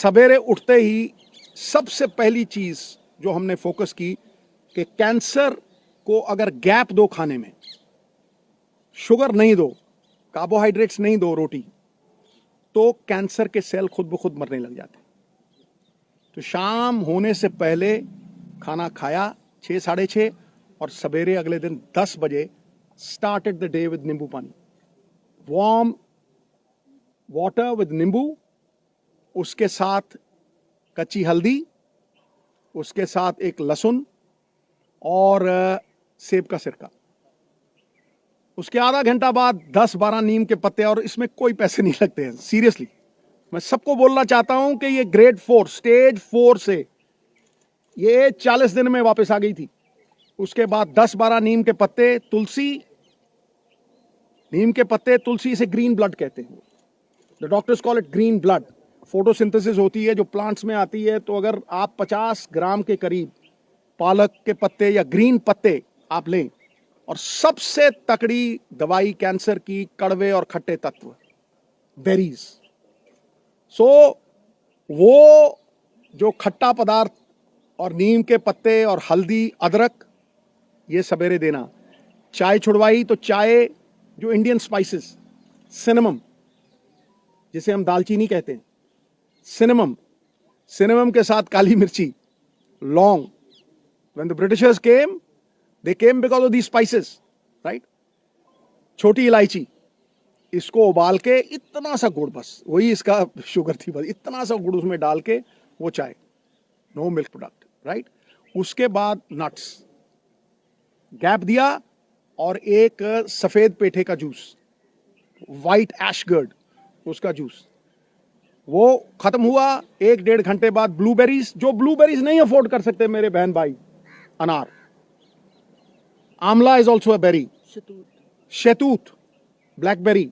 सवेरे उठते ही सबसे पहली चीज जो हमने फोकस की कि कैंसर को अगर गैप दो खाने में, शुगर नहीं दो, कार्बोहाइड्रेट्स नहीं दो रोटी, तो कैंसर के सेल खुद ब खुद मरने लग जाते। तो शाम होने से पहले खाना खाया 6 साढ़े 6, और सवेरे अगले दिन 10 बजे स्टार्टेड द डे विद नींबू पानी, वार्म वाटर विद नींबू, उसके साथ कच्ची हल्दी, उसके साथ एक लहसुन और सेब का सिरका। उसके आधा घंटा बाद 10-12 नीम के पत्ते, और इसमें कोई पैसे नहीं लगते हैं, सीरियसली मैं सबको बोलना चाहता हूं कि ये ग्रेड 4 स्टेज 4 से ये 40 दिन में वापस आ गई थी। उसके बाद 10-12 नीम के पत्ते, तुलसी, नीम के पत्ते, तुलसी, इसे ग्रीन ब्लड कहते हैं, the doctors call it green blood. Photosynthesis होती है जो प्लांट्स में आती है, तो अगर आप 50 ग्राम के करीब पालक के पत्ते या ग्रीन पत्ते आप लें, और सबसे तकड़ी दवाई कैंसर की, कड़वे और खट्टे तत्व, बेरीज। सो वो जो खट्टा पदार्थ और नीम के पत्ते और हल्दी, अदरक, ये सवेरे देना। चाय छुड़वाई तो चाय, जो इंडियन स्पाइसेस, सिनेमम जिसे हम दालचीनी कहते हैं, सिनेमम के साथ काली मिर्ची, लौंग। When the Britishers came, they came because of these spices, right? छोटी इलायची, इसको उबाल के इतना सा गुड़, बस वही इसका शुगर थी, बस इतना सा गुड़ उसमें डाल के वो चाय, नो मिल्क प्रोडक्ट, राइट। उसके बाद नट्स, गैप दिया, और एक सफेद पेठे का जूस, वाइट एशगर्ड, उसका जूस, वो खत्म हुआ। 1-1.5 घंटे बाद ब्लूबेरीज, जो ब्लूबेरीज नहीं अफोर्ड कर सकते मेरे बहन भाई, अनार, आंवला इज ऑल्सो अ बेरी, शहतूत, ब्लैकबेरी,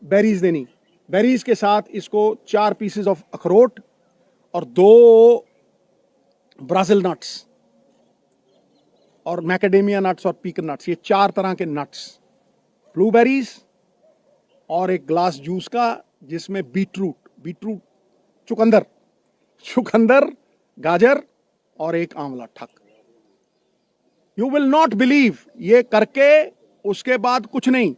बेरीज देनी। बेरीज के साथ इसको 4 पीसेस ऑफ अखरोट और 2 ब्राजील नट्स और मैकेडेमिया नट्स और पीकन नट्स, ये 4 तरह के नट्स, ब्लूबेरीज, और एक ग्लास जूस का जिसमें बीटरूट, चुकंदर, गाजर और एक आंवला, ठक। यू विल नॉट बिलीव, ये करके उसके बाद कुछ नहीं,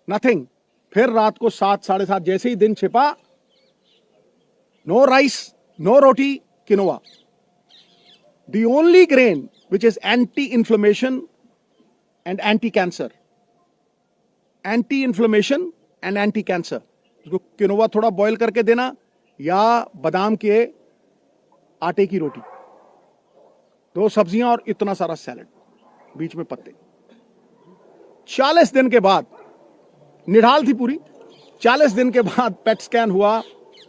नथिंग। फिर रात को 7 साढ़े 7 जैसे ही दिन छिपा, no rice, no roti, quinoa, the only grain which is anti inflammation and anti cancer, anti inflammation and anti cancer. उसको किनोवा थोड़ा बॉईल करके देना, या बादाम के आटे की रोटी, 2 सब्जियां और इतना सारा सैलेड, बीच में पत्ते। 40 दिन के बाद, निढाल थी पूरी, 40 दिन के बाद पेट स्कैन हुआ।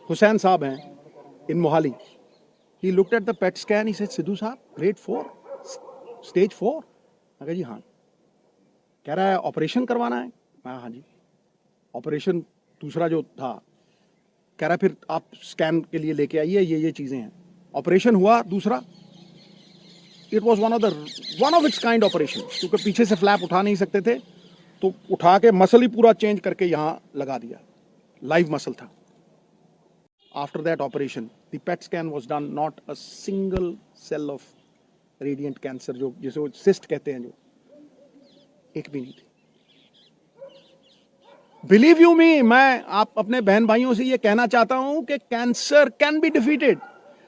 हुसैन साहब हैं in Mohali, he looked at the PET scan, he said, Sidhu साहब, ग्रेड 4 स्टेज 4। मैं कहा जी हाँ। कह रहा है ऑपरेशन करवाना है। मैं हाँ जी। ऑपरेशन दूसरा जो था, कह रहा फिर आप स्कैन के लिए लेके आइए, ये चीजें हैं। ऑपरेशन हुआ दूसरा, it was one of its kind operation, क्योंकि पीछे से फ्लैप उठा नहीं सकते थे, तो उठा के मसल ही पूरा चेंज करके यहां लगा दिया, लाइव मसल था। After that operation the PET scan was done, not a single cell of radiant cancer, जो जिसे वो सिस्ट कहते हैं, जो एक भी नहीं थी। बिलीव यू मी, मैं आप अपने बहन भाइयों से ये कहना चाहता हूं कि कैंसर कैन बी डिफीटेड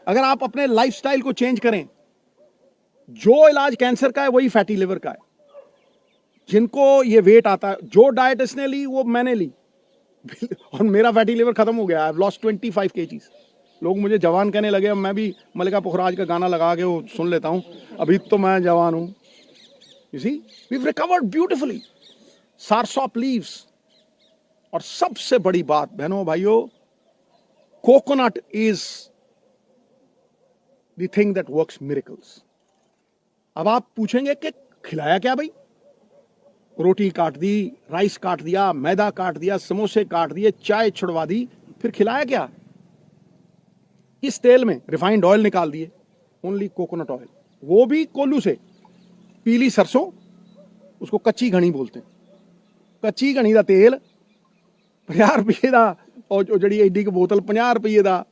अगर आप अपने लाइफस्टाइल को चेंज करें। जो इलाज कैंसर का है वही फैटी लिवर का है। जिनको ये वेट आता है, जो डाइट इसने ली वो मैंने ली और मेरा फैटी लिवर खत्म हो गया। I have lost 25 kgs। लोग मुझे जवान कहने लगे, अब मैं भी मल्लिका पुखराज का गाना लगा के वो सुन लेता हूं, अभी तो मैं जवान हूं। You see, we have recovered beautifully. Soursop leaves, और सबसे बड़ी बात बहनों भाइयों, coconut is the thing that works miracles. अब आप पूछेंगे कि खिलाया क्या भाई? रोटी काट दी, राइस काट दिया, मैदा काट दिया, समोसे काट दिए, चाय छुड़वा दी, फिर खिलाया क्या? इस तेल में रिफाइंड ऑयल निकाल दिए, ओनली कोकोनट ऑयल, वो भी कोल्लू से। पीली सरसों, उसको कच्ची घनी बोलते हैं। कच्ची घनी का तेल 50 रुपये का, और जड़ी एडी की बोतल 50 रुपये का।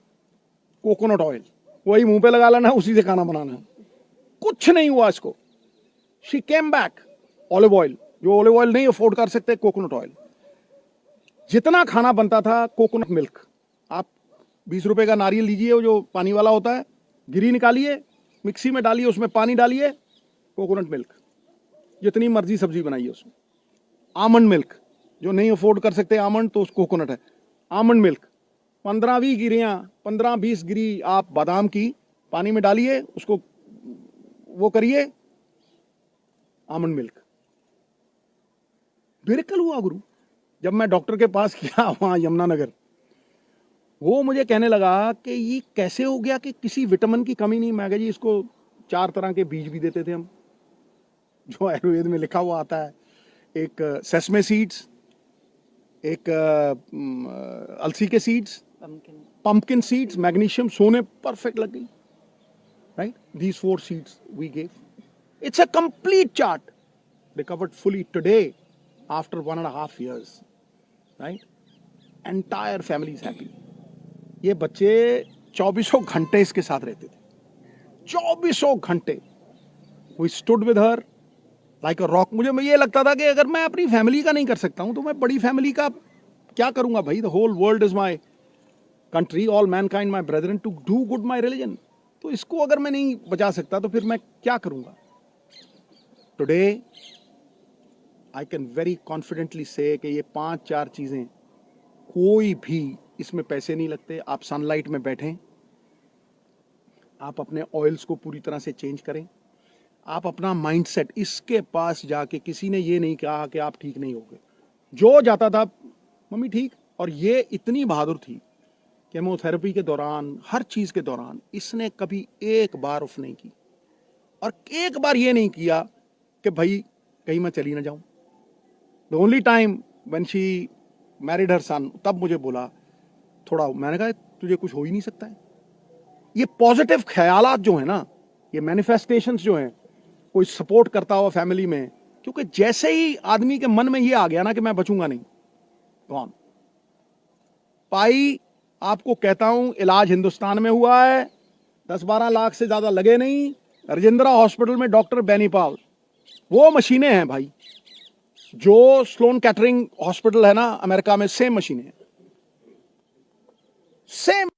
कोकोनट ऑयल, वही मुंह पे लगा लेना, उसी से खाना बनाना है। कुछ नहीं हुआ इसको। She came back. Olive oil, जो ऑलिव ऑयल नहीं अफोर्ड कर सकते, कोकोनट ऑयल। जितना खाना बनता था कोकोनट मिल्क, आप 20 रुपए का नारियल लीजिए, वो जो पानी वाला होता है, गिरी निकालिए, मिक्सी में डालिए, उसमें पानी डालिए, कोकोनट मिल्क, जितनी मर्जी सब्जी बनाइए उसमें। आमंड मिल्क, जो नहीं अफोर्ड कर सकते आमंड, तो कोकोनट है, आमंड मिल्क 15-20 गिरियां, 15-20 गिरी आप बादाम की पानी में डालिए, उसको वो करिए, आमंड मिल्क। मिरेकल हुआ गुरु। जब मैं डॉक्टर के पास गया वहां यमुनानगर, वो मुझे कहने लगा कि ये कैसे हो गया कि किसी विटामिन की कमी नहीं। मैं कहा जी इसको 4 तरह के बीज भी देते थे हम, जो आयुर्वेद में लिखा हुआ आता है। एक सेसमे सीड्स, एक अलसी के सीड्स, पंपकिन सीड्स, मैग्नीशियम, सोने परफेक्ट लग गई, right. These 4 seeds we gave, it's a complete chart, recovered fully today after 1.5 years, right. Entire family is happy. ये बच्चे 24 घंटे इसके साथ रहते थे, 24 घंटे। We stood with her like a rock. मुझे ये लगता था कि अगर मैं अपनी फैमिली का नहीं कर सकता हूं तो मैं बड़ी फैमिली का क्या करूंगा भाई। The whole world is my country, all mankind my brethren, to do good my religion. तो इसको अगर मैं नहीं बचा सकता तो फिर मैं क्या करूंगा। Today I can very confidently से कि ये 5-4 चीजें, कोई भी इसमें पैसे नहीं लगते। आप सनलाइट में बैठें, आप अपने ऑयल्स को पूरी तरह से चेंज करें, आप अपना माइंडसेट, इसके पास जाके किसी ने ये नहीं कहा कि आप ठीक नहीं होगे। जो जाता था मम्मी ठीक, और ये इतनी बहादुर थी, केमोथेरेपी के दौरान, हर चीज के दौरान इसने कभी एक बार ऑफ नहीं की, और एक बार ये नहीं किया कि भाई कहीं मैं चली ना जाऊं। The only time when she married her son, तब मुझे बोला थोड़ा, मैंने कहा तुझे कुछ हो ही नहीं सकता है। ये पॉजिटिव ख्यालात जो है ना, ये मैनिफेस्टेशंस जो हैं, कोई सपोर्ट करता हुआ फैमिली में, क्योंकि जैसे ही आदमी के मन में ये आ गया ना कि मैं बचूंगा नहीं, कौन पाई, आपको कहता हूं, इलाज हिंदुस्तान में हुआ है, 10-12 लाख से ज्यादा लगे नहीं। राजेंद्रा हॉस्पिटल में डॉक्टर बेनीपाल, वो मशीनें हैं भाई, जो स्लोन कैटरिंग हॉस्पिटल है ना अमेरिका में, सेम मशीनें हैं, सेम।